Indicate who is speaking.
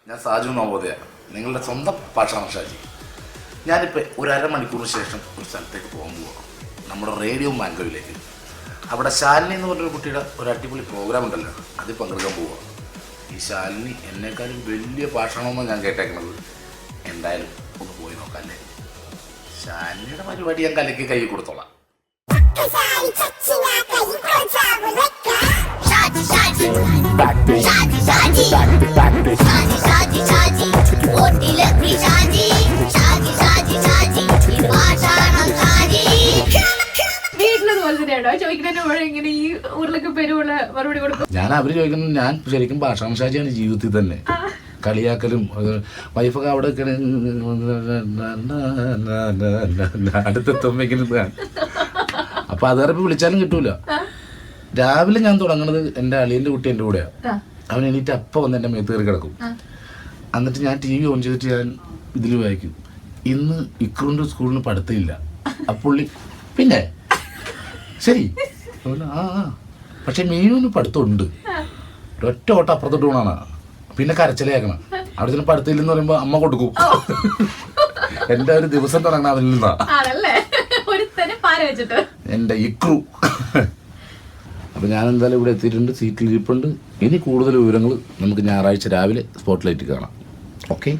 Speaker 1: ഞാൻ സാജു നവോദയ, നിങ്ങളുടെ സ്വന്തം പാഷാണ ഷാജി. ഞാനിപ്പോൾ ഒരു അരമണിക്കൂറിന് ശേഷം ഒരു സ്ഥലത്തേക്ക് പോകാൻ പോവാം, നമ്മുടെ റേഡിയോ മാംഗോയിലേക്ക്. അവിടെ ശാലിനി എന്ന് പറഞ്ഞൊരു കുട്ടിയുടെ ഒരു അടിപൊളി പ്രോഗ്രാം ഉണ്ടല്ലോ, അതിൽ പങ്കെടുക്കാൻ പോവുക. ഈ ശാലിനി എന്നെക്കാളും വലിയ പാഷാണമെന്നാണ് ഞാൻ കേട്ടേക്കണത്. എന്തായാലും ഒന്ന് പോയി നോക്കാം അല്ലേ. ശാലിനിയുടെ പരിപാടി ഞാൻ കലയ്ക്ക് കൈ കൊടുത്തോളാം. ഞാൻ അവര് ചോദിക്കുന്നത്, ഞാൻ ശരിക്കും ഭാഷാണ ഷാജിയാണ് ജീവിതത്തിൽ തന്നെ. കളിയാക്കലും വൈഫൊക്കെ അവിടെ അടുത്തെത്തുമ്പോഴേക്കും അപ്പൊ അത് കാരണം വിളിച്ചാലും കിട്ടൂല. രാവിലെ ഞാൻ തുടങ്ങണത് എൻ്റെ അളിയൻ്റെ കുട്ടി എൻ്റെ കൂടെയാണ്. അവൻ എണീറ്റ് അപ്പം വന്ന് എൻ്റെ മേത്ത് കയറി കിടക്കും. എന്നിട്ട് ഞാൻ TV ഓൺ ചെയ്തിട്ട് ഞാൻ ഇതിൽ വായിക്കും, ഇന്ന് ഇക്രുവിൻ്റെ സ്കൂളിന് പഠിത്തമില്ല. അപ്പുള്ളി പിന്നെ ശരി ആ പക്ഷെ മീനുവിന് പഠിത്തമുണ്ട്. ഒറ്റ ഓട്ടം അപ്പുറത്തോട്ട് പോകണാണ്. പിന്നെ കരച്ചിലേക്കണം. അവിടെ ചില പഠിത്തമില്ലെന്ന് പറയുമ്പോൾ അമ്മ കൊടുക്കും. എൻ്റെ ഒരു ദിവസം തുടങ്ങണം അതിൽ നിന്നാ എൻ്റെ ഇക്രു. അപ്പം ഞാൻ എന്തായാലും ഇവിടെ എത്തിയിട്ടുണ്ട്, സീറ്റിൽ ഇരിപ്പുണ്ട്. ഇനി കൂടുതൽ വിവരങ്ങൾ നമുക്ക് ഞായറാഴ്ച രാവിലെ സ്പോട്ട് ലൈറ്റ് കാണാം. ഓക്കെ.